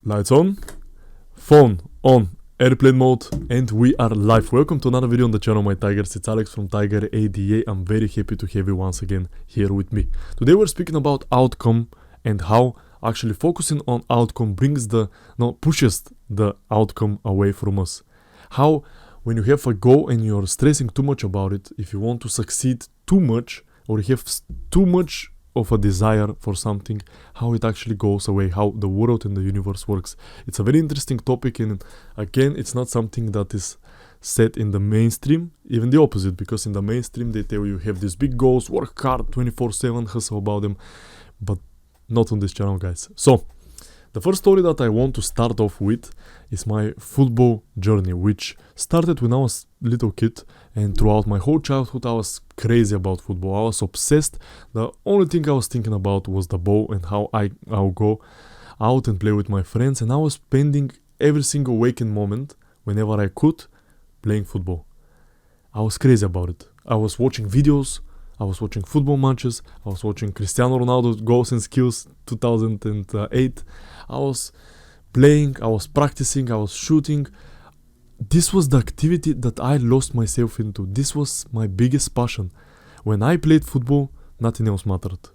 Lights on, phone on, airplane mode, and we are live. Welcome to another video on the channel, my tigers. It's Alex from Tiger ADA. I'm very happy to have you once again here with me. Today we're speaking about outcome and how actually focusing on outcome pushes the outcome away from us. How when you have a goal and you're stressing too much about it, if you want to succeed too much or you have too much of a desire for something, how it actually goes away, how the world and the universe works. It's a very interesting topic, and again, it's not something that is said in the mainstream, even the opposite, because in the mainstream they tell you have these big goals, work hard 24/7, hustle about them, but not on this channel, guys. So the first story that I want to start off with is my football journey, which started when I was a little kid, and throughout my whole childhood I was crazy about football. I was obsessed. The only thing I was thinking about was the ball and how I'll go out and play with my friends, and I was spending every single waking moment, whenever I could, playing football. I was crazy about it. I was watching videos, I was watching football matches, I was watching Cristiano Ronaldo goals and skills 2008. I was playing, I was practicing, I was shooting. This was the activity that I lost myself into. This was my biggest passion. When I played football, nothing else mattered.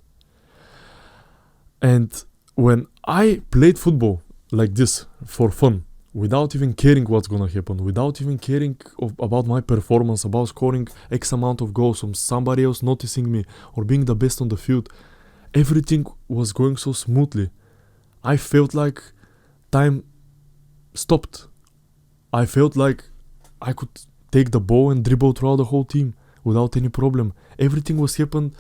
And when I played football like this for fun, without even caring what's gonna happen, without even caring about my performance, about scoring X amount of goals, from somebody else noticing me or being the best on the field, everything was going so smoothly. I felt like time stopped. I felt like I could take the ball and dribble throughout the whole team without any problem. Everything was happening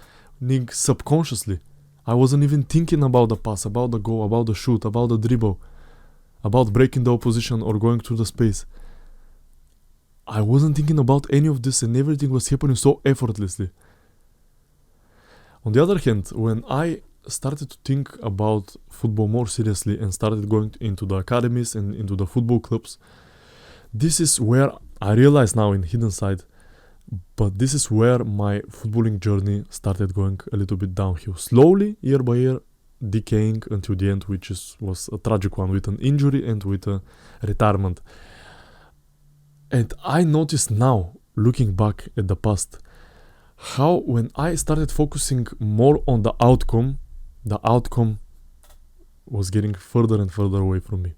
subconsciously. I wasn't even thinking about the pass, about the goal, about the shoot, about the dribble, about breaking the opposition or going through the space. I wasn't thinking about any of this, and everything was happening so effortlessly. On the other hand, when I started to think about football more seriously and started going into the academies and into the football clubs, this is where I realize now in hidden side, but this is where my footballing journey started going a little bit downhill. Slowly, year by year, decaying until the end, which was a tragic one, with an injury and with a retirement. And I noticed now, looking back at the past, how when I started focusing more on the outcome was getting further and further away from me.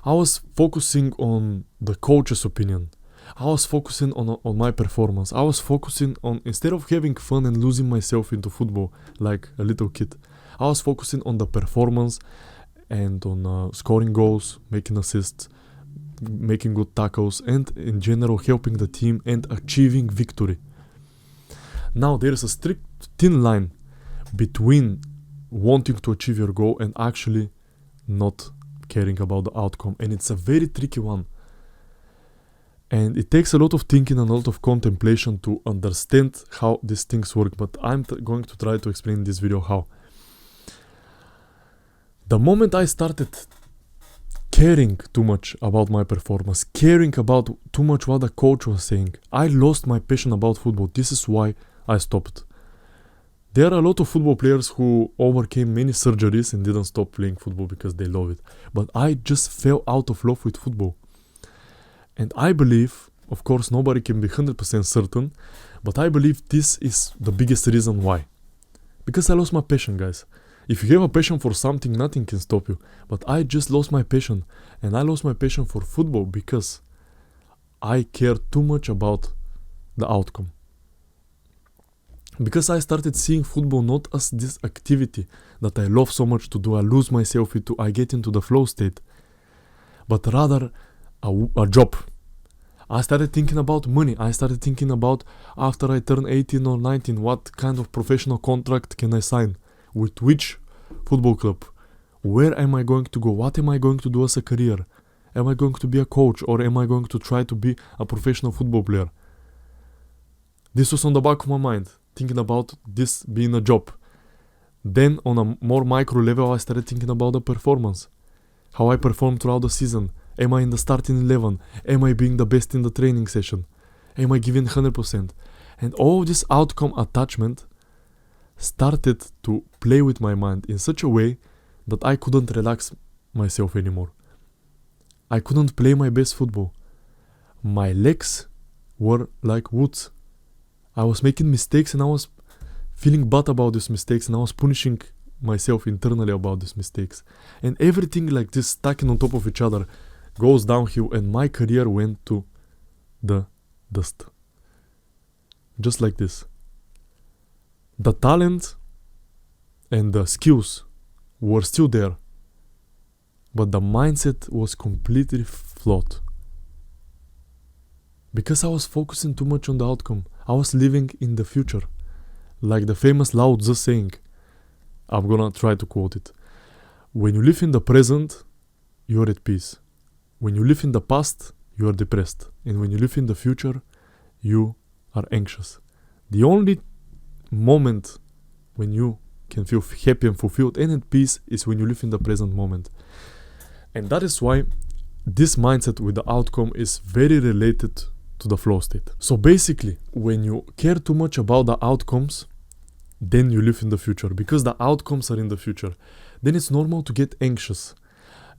I was focusing on the coach's opinion. I was focusing on my performance. I was focusing on, instead of having fun and losing myself into football like a little kid, I was focusing on the performance and on scoring goals, making assists, making good tackles, and in general helping the team and achieving victory. Now there is a strict thin line between wanting to achieve your goal and actually not caring about the outcome, and it's a very tricky one. And it takes a lot of thinking and a lot of contemplation to understand how these things work, but I'm going to try to explain in this video how. The moment I started caring too much about my performance, caring about too much what the coach was saying, I lost my passion about football. This is why I stopped. There are a lot of football players who overcame many surgeries and didn't stop playing football because they love it. But I just fell out of love with football. And I believe, of course nobody can be 100% certain, but I believe this is the biggest reason why. Because I lost my passion, guys. If you have a passion for something, nothing can stop you. But I just lost my passion. And I lost my passion for football because I cared too much about the outcome. Because I started seeing football not as this activity that I love so much to do, I lose myself into, I get into the flow state, but rather a job. I started thinking about money. I started thinking about, after I turn 18 or 19, what kind of professional contract can I sign? With which football club? Where am I going to go? What am I going to do as a career? Am I going to be a coach, or am I going to try to be a professional football player? This was on the back of my mind, thinking about this being a job. Then on a more micro level, I started thinking about the performance. How I performed throughout the season. Am I in the starting 11? Am I being the best in the training session? Am I giving 100%? And all this outcome attachment started to play with my mind in such a way that I couldn't relax myself anymore. I couldn't play my best football. My legs were like woods. I was making mistakes and I was feeling bad about these mistakes, and I was punishing myself internally about these mistakes. And everything like this stacking on top of each other goes downhill, and my career went to the dust. Just like this. The talent and the skills were still there, but the mindset was completely flawed. Because I was focusing too much on the outcome. I was living in the future. Like the famous Lao Tzu saying, I'm gonna try to quote it. When you live in the present, you're at peace. When you live in the past, you are depressed. And when you live in the future, you are anxious. The only moment when you can feel happy and fulfilled and at peace is when you live in the present moment. And that is why this mindset with the outcome is very related to the flow state. So basically, when you care too much about the outcomes, then you live in the future, because the outcomes are in the future. Then it's normal to get anxious.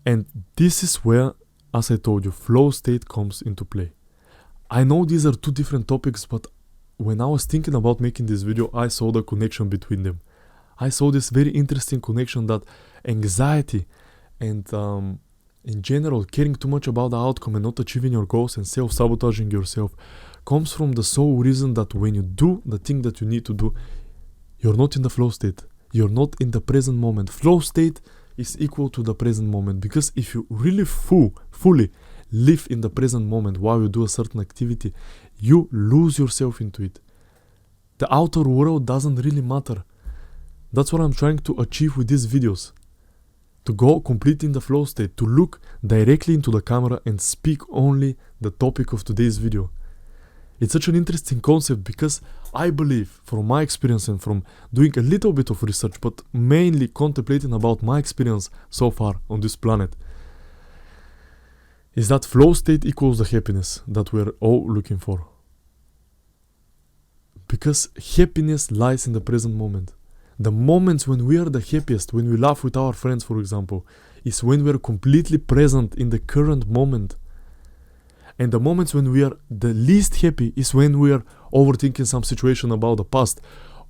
And this is where, as I told you, flow state comes into play. I know these are two different topics, but when I was thinking about making this video, I saw the connection between them. I saw this very interesting connection that anxiety and in general, caring too much about the outcome and not achieving your goals and self-sabotaging yourself comes from the sole reason that when you do the thing that you need to do, you're not in the flow state. You're not in the present moment. Flow state is equal to the present moment, because if you really fully live in the present moment while you do a certain activity, you lose yourself into it. The outer world doesn't really matter. That's what I'm trying to achieve with these videos. To go completely in the flow state, to look directly into the camera and speak only the topic of today's video. It's such an interesting concept, because I believe, from my experience and from doing a little bit of research, but mainly contemplating about my experience so far on this planet, is that flow state equals the happiness that we're all looking for. Because happiness lies in the present moment. The moments when we are the happiest, when we laugh with our friends, for example, is when we are completely present in the current moment. And the moments when we are the least happy is when we are overthinking some situation about the past,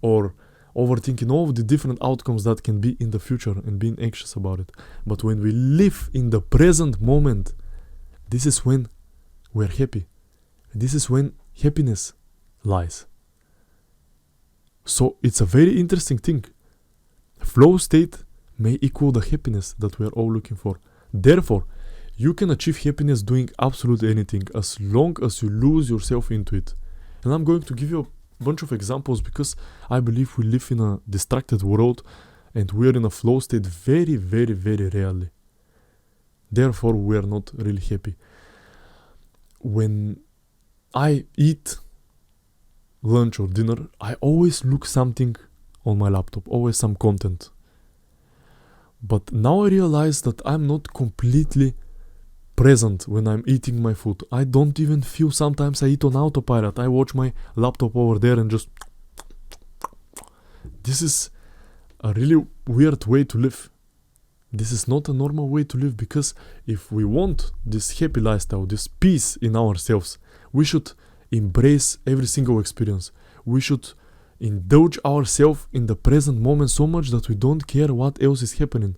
or overthinking all the different outcomes that can be in the future and being anxious about it. But when we live in the present moment, this is when we're happy. This is when happiness lies. So it's a very interesting thing. Flow state may equal the happiness that we are all looking for. Therefore, you can achieve happiness doing absolutely anything as long as you lose yourself into it. And I'm going to give you a bunch of examples, because I believe we live in a distracted world and we are in a flow state very, very, very rarely. Therefore, we are not really happy. When I eat lunch or dinner, I always look something on my laptop, always some content. But now I realize that I'm not completely present when I'm eating my food. I don't even feel, sometimes I eat on autopilot. I watch my laptop over there and just... This is a really weird way to live. This is not a normal way to live, because if we want this happy lifestyle, this peace in ourselves, we should embrace every single experience. We should indulge ourselves in the present moment so much that we don't care what else is happening.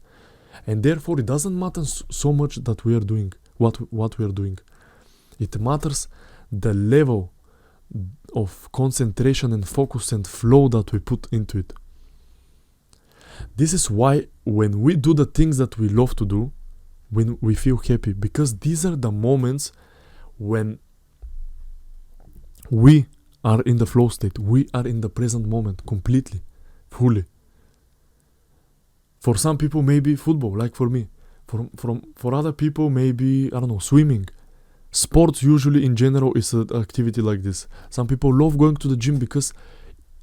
And therefore it doesn't matter so much that we are doing what we are doing. It matters the level of concentration and focus and flow that we put into it. This is why when we do the things that we love to do, when we feel happy, because these are the moments when we are in the flow state. We are in the present moment completely, fully. For some people, maybe football, like for me. For other people, maybe, I don't know, swimming. Sports usually in general is an activity like this. Some people love going to the gym because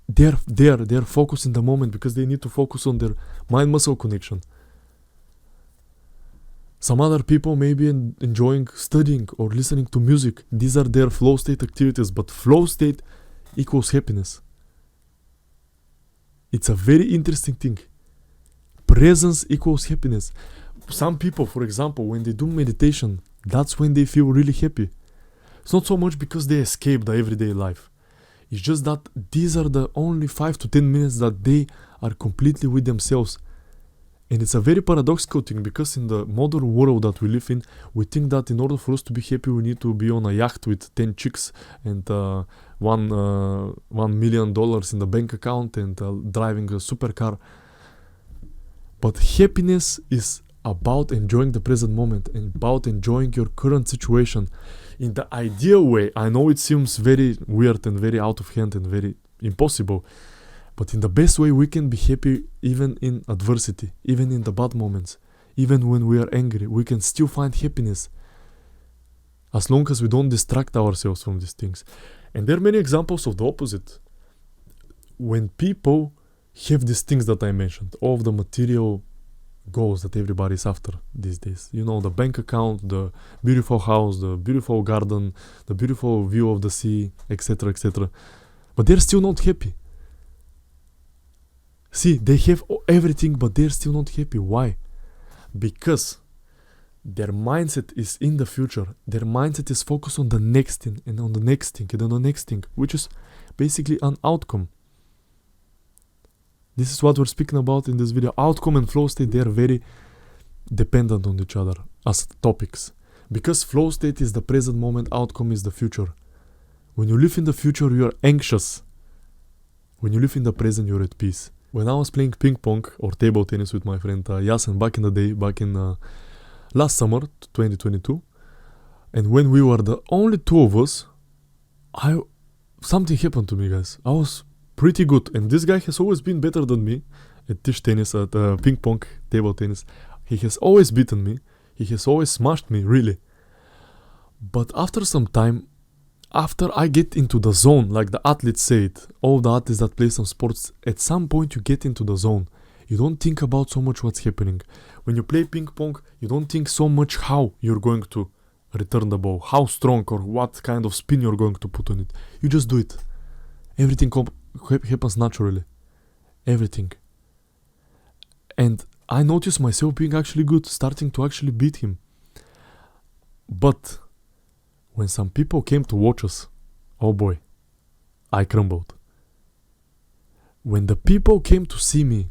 they're focused in the moment, because they need to focus on their mind-muscle connection. Some other people may be enjoying studying or listening to music. These are their flow state activities, but flow state equals happiness. It's a very interesting thing. Presence equals happiness. some people, for example, when they do meditation, that's when they feel really happy. It's not so much because they escape the everyday life. It's just that these are the only 5 to 10 minutes that they are completely with themselves. And it's a very paradoxical thing, because in the modern world that we live in, we think that in order for us to be happy, we need to be on a yacht with 10 chicks and $1 million in the bank account and driving a supercar. But happiness is about enjoying the present moment and about enjoying your current situation in the ideal way. I know it seems very weird and very out of hand and very impossible, but in the best way we can be happy even in adversity, even in the bad moments, even when we are angry, we can still find happiness as long as we don't distract ourselves from these things. And there are many examples of the opposite. When people have these things that I mentioned, all of the material goals that everybody's after these days, you know, the bank account, the beautiful house, the beautiful garden, the beautiful view of the sea, etc., etc., but they're still not happy. See, they have everything, but they're still not happy. Why? Because their mindset is in the future. Their mindset is focused on the next thing and on the next thing and on the next thing, which is basically an outcome. This is what we're speaking about in this video. Outcome and flow state, they are very dependent on each other as topics. Because flow state is the present moment, outcome is the future. When you live in the future, you are anxious. When you live in the present, you're at peace. When I was playing ping pong or table tennis with my friend Yasen back in the day, back in last summer, 2022, and when we were the only two of us, something happened to me, guys. I was pretty good, and this guy has always been better than me at dish tennis, at ping pong, table tennis. He has always beaten me. He has always smashed me, really. But after some time, after I get into the zone, like the athletes say it, all the athletes that play some sports, at some point you get into the zone. You don't think about so much what's happening. When you play ping pong, you don't think so much how you're going to return the ball, how strong or what kind of spin you're going to put on it. You just do it. Everything happens naturally. Everything. And I noticed myself being actually good, starting to actually beat him. But when some people came to watch us, oh boy, I crumbled. When the people came to see me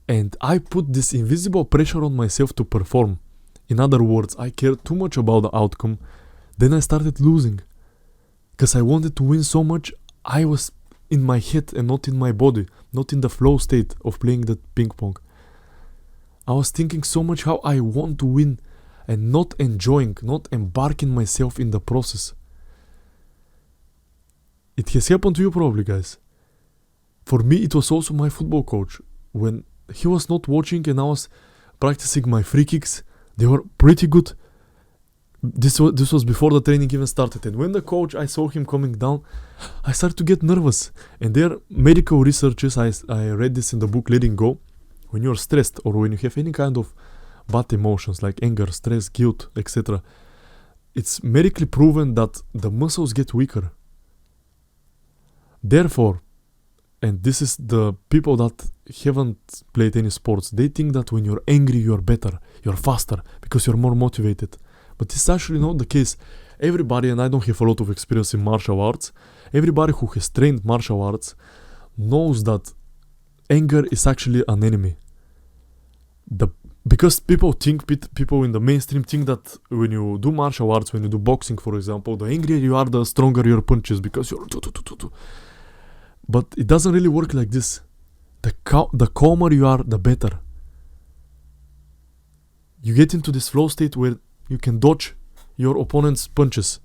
and I put this invisible pressure on myself to perform, in other words, I cared too much about the outcome, then I started losing. Because I wanted to win so much, I was in my head and not in my body, not in the flow state of playing that ping pong. I was thinking so much how I want to win and not enjoying, not embarking myself in the process. It has happened to you probably, guys. For me, it was also my football coach. When he was not watching and I was practicing my free kicks, they were pretty good. This was before the training even started. And when the coach, I saw him coming down, I started to get nervous. And there are medical researches, I read this in the book Letting Go. When you're stressed or when you have any kind of bad emotions like anger, stress, guilt, etc., it's medically proven that the muscles get weaker. Therefore, and this is the people that haven't played any sports, they think that when you're angry, you're better, you're faster, because you're more motivated. But this is actually not the case. Everybody, and I don't have a lot of experience in martial arts, everybody who has trained martial arts knows that anger is actually an enemy. Because people in the mainstream think that when you do martial arts, when you do boxing, for example, the angrier you are, the stronger your punches, because you're But it doesn't really work like this. The calmer you are, the better. You get into this flow state where you can dodge your opponent's punches.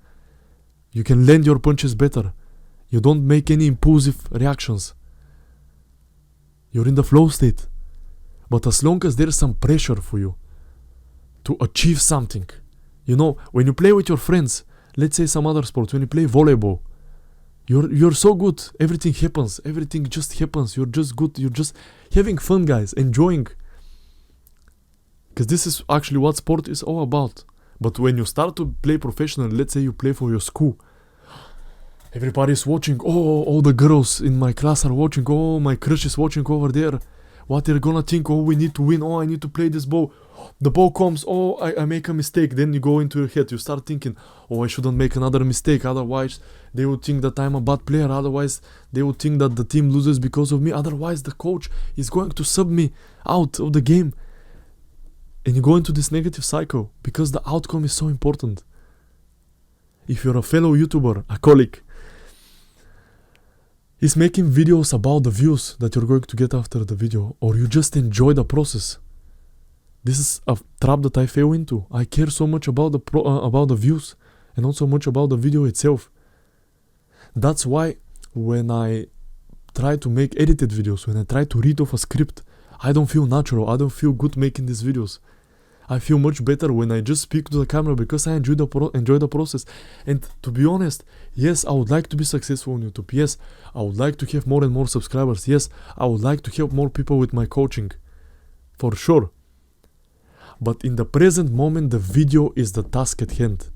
You can land your punches better. You don't make any impulsive reactions. You're in the flow state. But as long as there's some pressure for you to achieve something, you know, when you play with your friends, let's say some other sport, when you play volleyball, you're so good, everything happens, everything just happens, you're just good, you're just having fun, guys, enjoying. Because this is actually what sport is all about. But when you start to play professional, let's say you play for your school, everybody's watching, oh, all the girls in my class are watching, oh, my crush is watching over there. what they're gonna think. Oh, we need to win. Oh, I need to play this ball. The ball comes. Oh, I make a mistake. Then you go into your head. You start thinking, oh, I shouldn't make another mistake. Otherwise, they would think that I'm a bad player. Otherwise, they would think that the team loses because of me. Otherwise, the coach is going to sub me out of the game. And you go into this negative cycle because the outcome is so important. If you're a fellow YouTuber, a colleague, is making videos about the views that you're going to get after the video, or you just enjoy the process. This is a trap that I fell into. I care so much about the views and not so much about the video itself. That's why when I try to make edited videos, when I try to read off a script, I don't feel natural. I don't feel good making these videos. I feel much better when I just speak to the camera because I enjoy the process. And to be honest, yes, I would like to be successful on YouTube. Yes, I would like to have more and more subscribers. Yes, I would like to help more people with my coaching. For sure. But in the present moment, the video is the task at hand.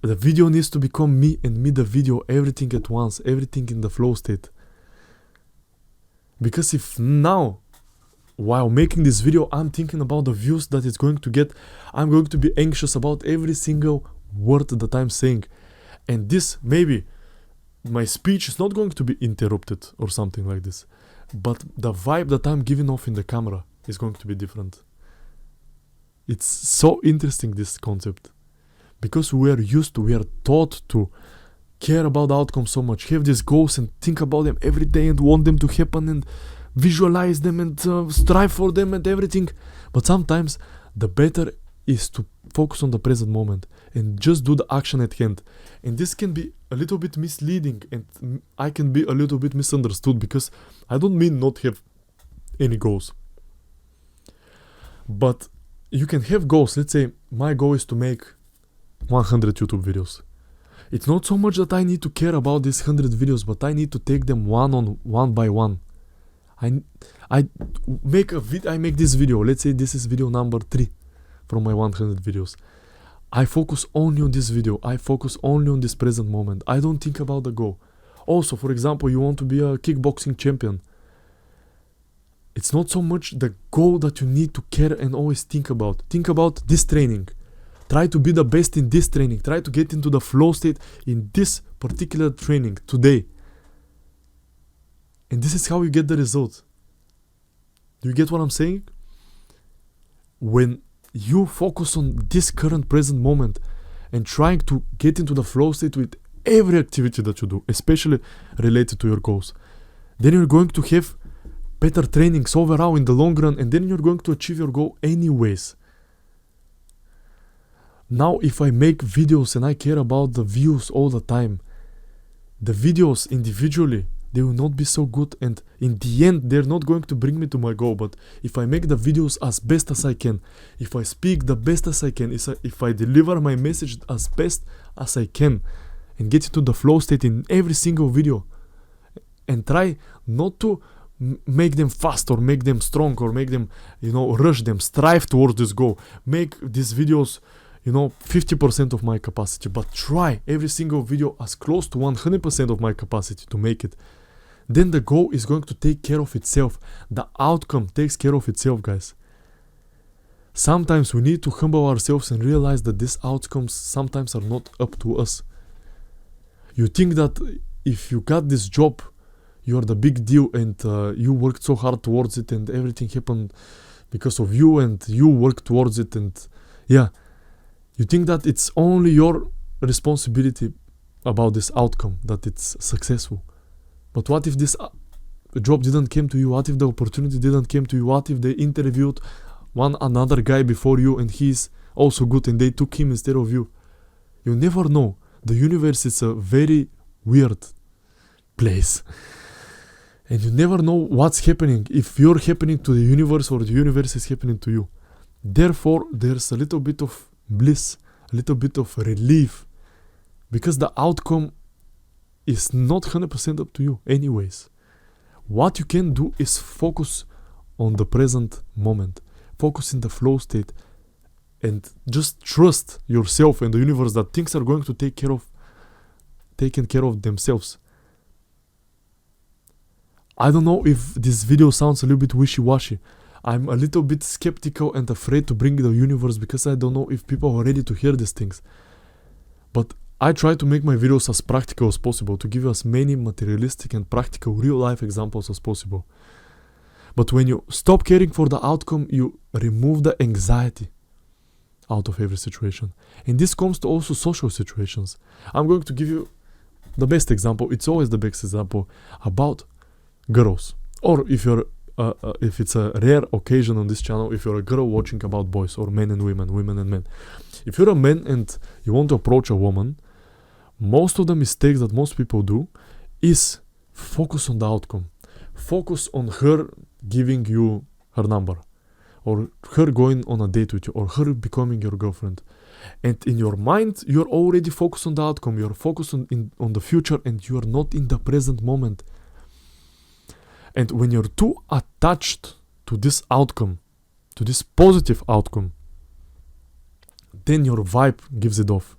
The video needs to become me, and me the video, everything at once, everything in the flow state. Because if now, while making this video, I'm thinking about the views that it's going to get, I'm going to be anxious about every single word that I'm saying. And this, maybe, my speech is not going to be interrupted or something like this. But the vibe that I'm giving off in the camera is going to be different. It's so interesting, this concept. Because we are taught to care about the outcome so much, have these goals and think about them every day and want them to happen and visualize them and strive for them and everything. But sometimes the better is to focus on the present moment and just do the action at hand. And this can be a little bit misleading, and I can be a little bit misunderstood, because I don't mean not have any goals. But you can have goals. Let's say my goal is to make 100 YouTube videos. It's not so much that I need to care about these 100 videos, but I need to take them one by one. I make this video. Let's say this is video number 3 from my 100 videos. I focus only on this video. I focus only on this present moment. I don't think about the goal. Also, for example, you want to be a kickboxing champion. It's not so much the goal that you need to care and always think about. Think about this training. Try to be the best in this training. Try to get into the flow state in this particular training today. And this is how you get the result. Do you get what I'm saying? When you focus on this current present moment and trying to get into the flow state with every activity that you do, especially related to your goals, then you're going to have better trainings overall in the long run, and then you're going to achieve your goal anyways. Now, if I make videos and I care about the views all the time, the videos individually, they will not be so good, and in the end they're not going to bring me to my goal. But if I make the videos as best as I can, if I speak the best as I can, if I deliver my message as best as I can and get into the flow state in every single video, and try not to make them fast or make them strong or make them, rush them, strive towards this goal, make these videos 50% of my capacity, but try every single video as close to 100% of my capacity to make it. Then the goal is going to take care of itself. The outcome takes care of itself, guys. Sometimes we need to humble ourselves and realize that these outcomes sometimes are not up to us. You think that if you got this job, you're the big deal, and you worked so hard towards it, and everything happened because of you, and you worked towards it, and you think that it's only your responsibility about this outcome, that it's successful. But what if this job didn't come to you? What if the opportunity didn't come to you? What if they interviewed another guy before you and he's also good and they took him instead of you? You never know. The universe is a very weird place. And you never know what's happening, if you're happening to the universe or the universe is happening to you. Therefore, there's a little bit of bliss, a little bit of relief, because the outcome is not 100% up to you anyways. What you can do is focus on the present moment, focus in the flow state, and just trust yourself and the universe that things are going to taken care of themselves. I don't know if this video sounds a little bit wishy-washy. I'm a little bit skeptical and afraid to bring the universe because I don't know if people are ready to hear these things. But I try to make my videos as practical as possible, to give you as many materialistic and practical real-life examples as possible. But when you stop caring for the outcome, you remove the anxiety out of every situation. And this comes to also social situations. I'm going to give you the best example. It's always the best example about girls. Or if it's a rare occasion on this channel, if you're a girl watching about boys, or men and women, women and men. If you're a man and you want to approach a woman, most of the mistakes that most people do is focus on the outcome. Focus on her giving you her number, or her going on a date with you, or her becoming your girlfriend. And in your mind, you're already focused on the outcome. You're focused on the future, and you're not in the present moment. And when you're too attached to this outcome, to this positive outcome, then your vibe gives it off.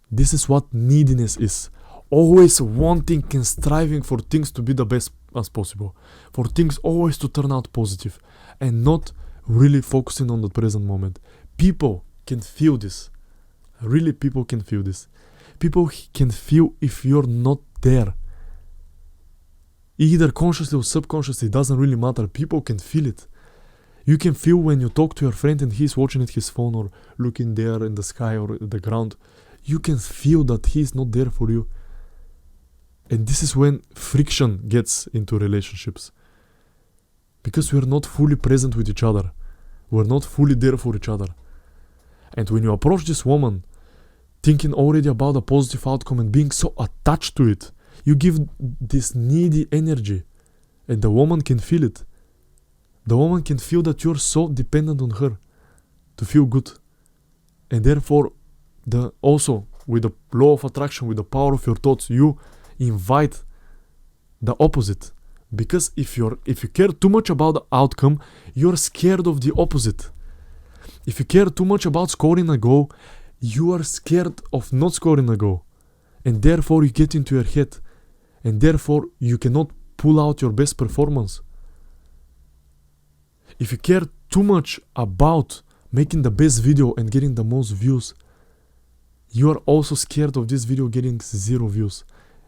This is what neediness is. Always wanting and striving for things to be the best as possible. For things always to turn out positive. And not really focusing on the present moment. People can feel this. Really, people can feel this. People can feel if you're not there. Either consciously or subconsciously, it doesn't really matter. People can feel it. You can feel when you talk to your friend and he's watching at his phone or looking there in the sky or the ground. You can feel that he's not there for you. And this is when friction gets into relationships. Because we're not fully present with each other. We're not fully there for each other. And when you approach this woman, thinking already about a positive outcome and being so attached to it, you give this needy energy. And the woman can feel it. The woman can feel that you're so dependent on her to feel good. And therefore, also with the law of attraction, with the power of your thoughts, you invite the opposite. Because if you care too much about the outcome, you're scared of the opposite. If you care too much about scoring a goal, you are scared of not scoring a goal. And therefore you get into your head. And therefore you cannot pull out your best performance. If you care too much about making the best video and getting the most views, you are also scared of this video getting 0 views.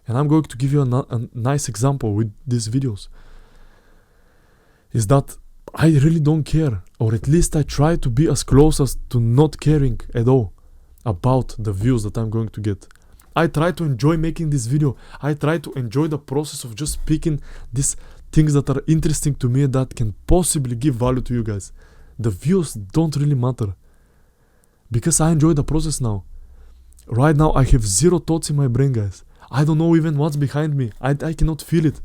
And I'm going to give you a nice example with these videos. Is that I really don't care, or at least I try to be as close as to not caring at all about the views that I'm going to get. I try to enjoy making this video. I try to enjoy the process of just picking these things that are interesting to me that can possibly give value to you guys. The views don't really matter. Because I enjoy the process now. Right now I have 0 thoughts in my brain, guys. I don't know even what's behind me. I cannot feel it.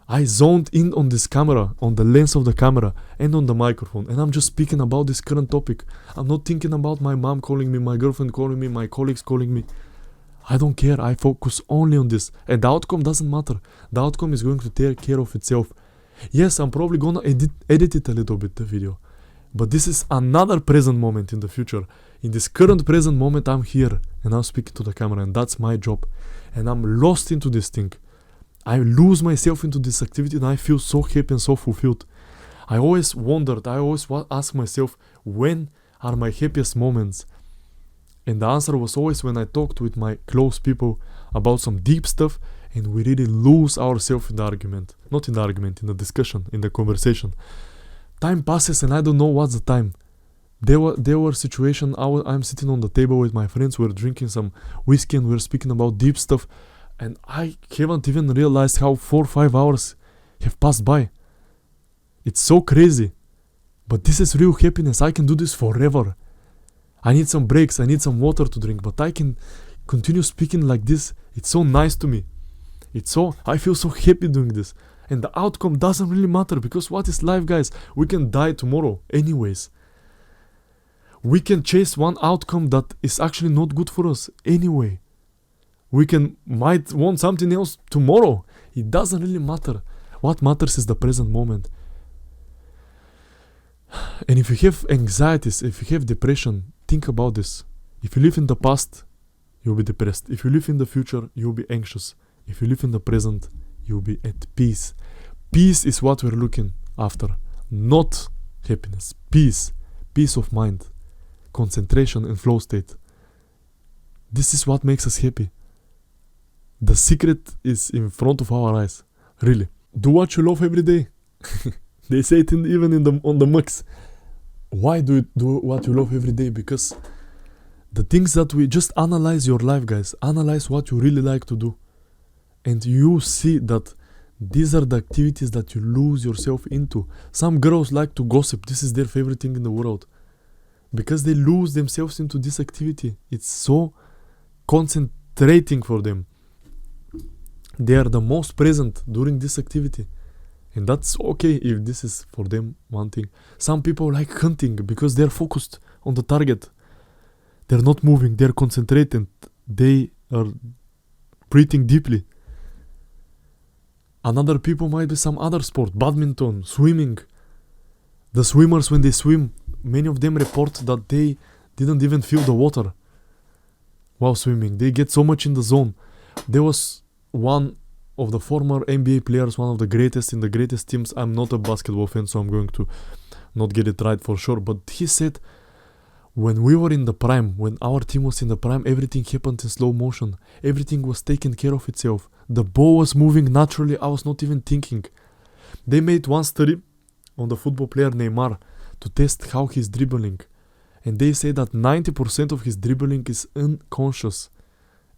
I zoned in on this camera, on the lens of the camera, and on the microphone. And I'm just speaking about this current topic. I'm not thinking about my mom calling me, my girlfriend calling me, my colleagues calling me. I don't care. I focus only on this. And the outcome doesn't matter. The outcome is going to take care of itself. Yes, I'm probably gonna edit it a little bit, the video. But this is another present moment in the future. In this current present moment, I'm here. And I'm speaking to the camera. And that's my job. And I'm lost into this thing. I lose myself into this activity and I feel so happy and so fulfilled. I always wondered, I always ask myself, when are my happiest moments? And the answer was always when I talked with my close people about some deep stuff and we really lose ourselves in the argument. Not in the argument, in the discussion, in the conversation. Time passes and I don't know what's the time. There were situations, I'm sitting on the table with my friends, we're drinking some whiskey and we're speaking about deep stuff. And I haven't even realized how 4 or 5 hours have passed by. It's so crazy. But this is real happiness. I can do this forever. I need some breaks. I need some water to drink. But I can continue speaking like this. It's so nice to me. I feel so happy doing this. And the outcome doesn't really matter. Because what is life, guys? We can die tomorrow anyways. We can chase one outcome that is actually not good for us anyway. We might want something else tomorrow. It doesn't really matter. What matters is the present moment. And if you have anxieties, if you have depression, think about this. If you live in the past, you'll be depressed. If you live in the future, you'll be anxious. If you live in the present, you'll be at peace. Peace is what we're looking after, not happiness. Peace of mind, concentration and flow state. This is what makes us happy. The secret is in front of our eyes, really. Do what you love every day. They say it on the mux. Why do you do what you love every day? Because the things that we just analyze your life, guys. Analyze what you really like to do. And you see that these are the activities that you lose yourself into. Some girls like to gossip. This is their favorite thing in the world. Because they lose themselves into this activity. It's so concentrating for them. They are the most present during this activity. And that's okay if this is for them one thing. Some people like hunting because they're focused on the target. They're not moving, they're concentrated. They are breathing deeply. Another people might be some other sport, badminton, swimming. The swimmers, when they swim, many of them report that they didn't even feel the water while swimming. They get so much in the zone. There was one of the former NBA players, one of the greatest in the greatest teams. I'm not a basketball fan, so I'm going to not get it right for sure. But he said, when we were in the prime, when our team was in the prime, everything happened in slow motion. Everything was taken care of itself. The ball was moving naturally. I was not even thinking. They made one study on the football player Neymar to test how he's dribbling. And they say that 90% of his dribbling is unconscious.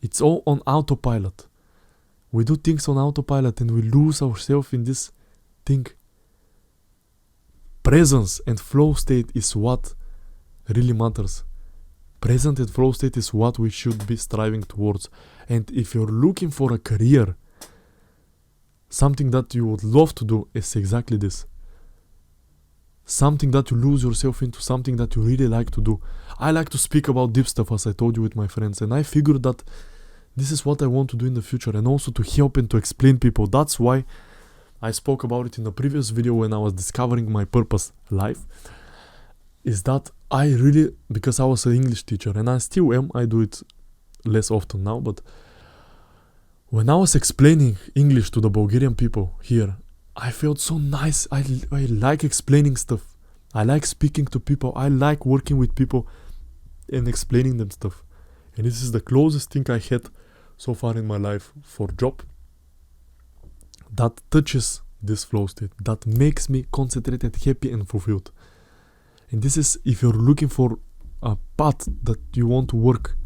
It's all on autopilot. We do things on autopilot and we lose ourselves in this thing. Presence and flow state is what really matters. Present and flow state is what we should be striving towards. And if you're looking for a career, something that you would love to do is exactly this. Something that you lose yourself into, something that you really like to do. I like to speak about deep stuff, as I told you, with my friends, and I figured that this is what I want to do in the future, and also to help and to explain people. That's why I spoke about it in the previous video when I was discovering my purpose life. Is that I really, because I was an English teacher, and I still am, I do it less often now, but when I was explaining English to the Bulgarian people here, I felt so nice. I like explaining stuff. I like speaking to people. I like working with people and explaining them stuff. And this is the closest thing I had so far in my life for job that touches this flow state, that makes me concentrated, happy and fulfilled. And this is, if you're looking for a path that you want to work,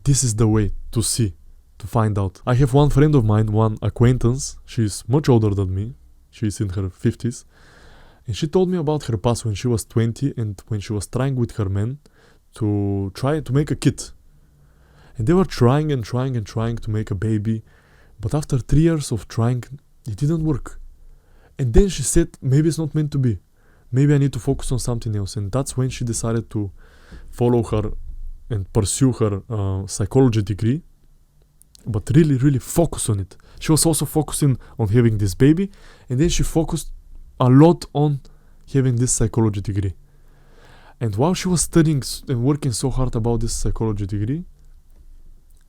this is the way to see, to find out. I have one friend of mine, one acquaintance. She's much older than me. She's in her 50s. And she told me about her past when she was 20 and when she was trying with her man to try to make a kid. And they were trying and trying and trying to make a baby. But after 3 years of trying, it didn't work. And then she said, maybe it's not meant to be. Maybe I need to focus on something else. And that's when she decided to follow her and pursue her psychology degree. But really, really focus on it. She was also focusing on having this baby. And then she focused a lot on having this psychology degree. And while she was studying and working so hard about this psychology degree,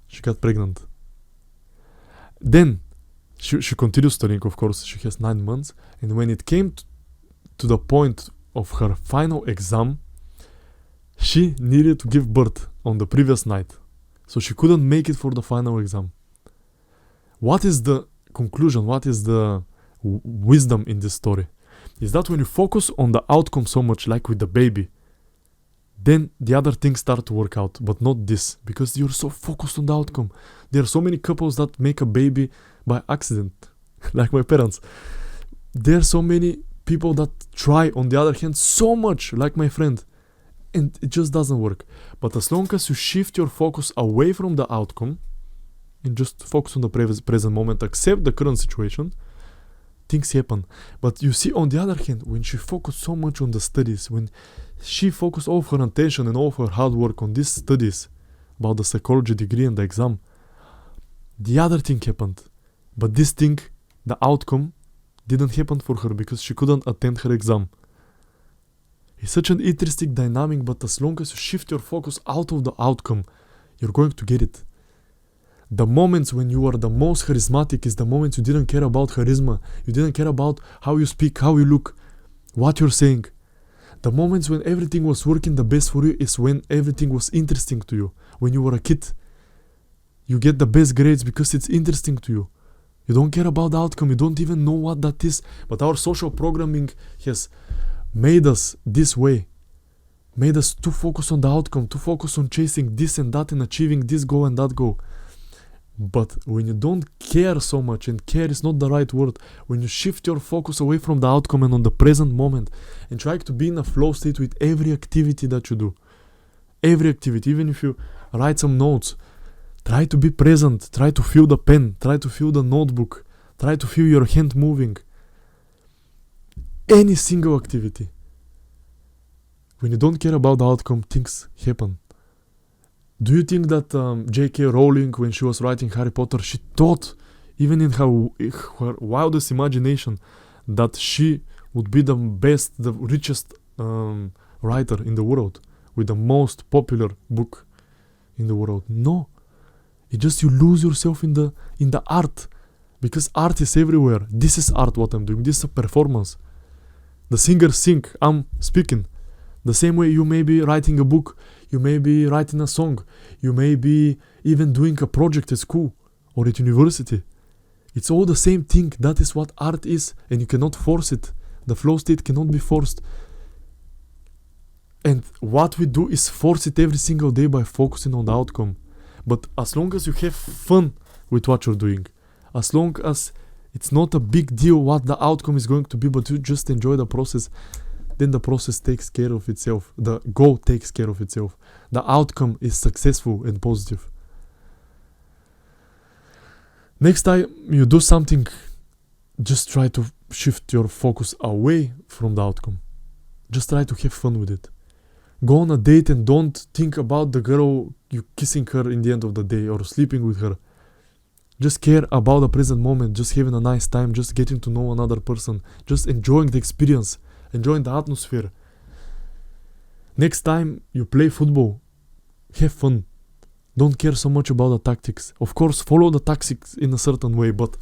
she got pregnant. Then she continued studying, of course. She has 9 months. And when it came to the point of her final exam, she needed to give birth on the previous night. So she couldn't make it for the final exam. What is the conclusion? What is the wisdom in this story? Is that when you focus on the outcome so much, like with the baby, then the other things start to work out, but not this, because you're so focused on the outcome. There are so many couples that make a baby by accident, like my parents. There are so many people that try, on the other hand, so much, like my friend, and it just doesn't work. But as long as you shift your focus away from the outcome and just focus on the present moment, accept the current situation, things happen. But you see, on the other hand, when she focused so much on the studies, when she focused all of her attention and all of her hard work on these studies about the psychology degree and the exam, the other thing happened. But this thing, the outcome, didn't happen for her because she couldn't attend her exam. It's such an interesting dynamic, but as long as you shift your focus out of the outcome, you're going to get it. The moments when you are the most charismatic is the moments you didn't care about charisma. You didn't care about how you speak, how you look, what you're saying. The moments when everything was working the best for you is when everything was interesting to you. When you were a kid, you get the best grades because it's interesting to you. You don't care about the outcome. You don't even know what that is. But our social programming has made us this way. Made us to focus on the outcome, to focus on chasing this and that and achieving this goal and that goal. But when you don't care so much, and care is not the right word, when you shift your focus away from the outcome and on the present moment and try to be in a flow state with every activity that you do. Every activity, even if you write some notes, try to be present, try to feel the pen, try to feel the notebook, try to feel your hand moving. Any single activity. When you don't care about the outcome, things happen. Do you think that J.K. Rowling, when she was writing Harry Potter, she thought, even in her wildest imagination, that she would be the best, the richest writer in the world, with the most popular book in the world? No. It's just you lose yourself in the art, because art is everywhere. This is art, what I'm doing. This is a performance. The singers sing, I'm speaking. The same way you may be writing a book, you may be writing a song, you may be even doing a project at school or at university. It's all the same thing. That is what art is, and you cannot force it. The flow state cannot be forced. And what we do is force it every single day by focusing on the outcome. But as long as you have fun with what you're doing, as long as it's not a big deal what the outcome is going to be, but you just enjoy the process, then the process takes care of itself. The goal takes care of itself. The outcome is successful and positive. Next time you do something, just try to shift your focus away from the outcome. Just try to have fun with it. Go on a date and don't think about the girl, you kissing her in the end of the day or sleeping with her. Just care about the present moment, just having a nice time, just getting to know another person, just enjoying the experience, enjoying the atmosphere. Next time you play football, have fun. Don't care so much about the tactics. Of course, follow the tactics in a certain way, but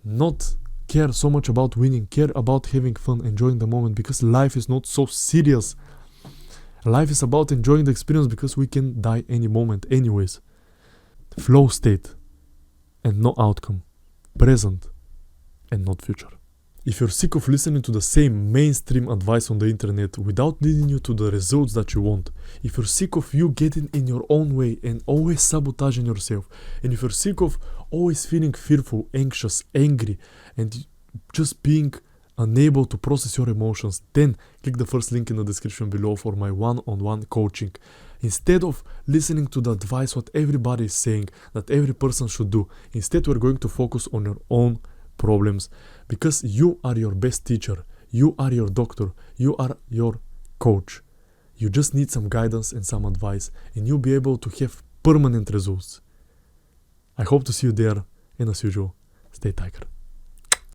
not care so much about winning. Care about having fun, enjoying the moment, because life is not so serious. Life is about enjoying the experience, because we can die any moment anyways. Flow state and no outcome. Present and not future. If you're sick of listening to the same mainstream advice on the internet without leading you to the results that you want, if you're sick of you getting in your own way and always sabotaging yourself, and if you're sick of always feeling fearful, anxious, angry, and just being unable to process your emotions, then click the first link in the description below for my one-on-one coaching. Instead of listening to the advice what everybody is saying that every person should do, instead we're going to focus on your own problems, because you are your best teacher, you are your doctor, you are your coach. You just need some guidance and some advice, and you'll be able to have permanent results. I hope to see you there, and as usual, stay tiger.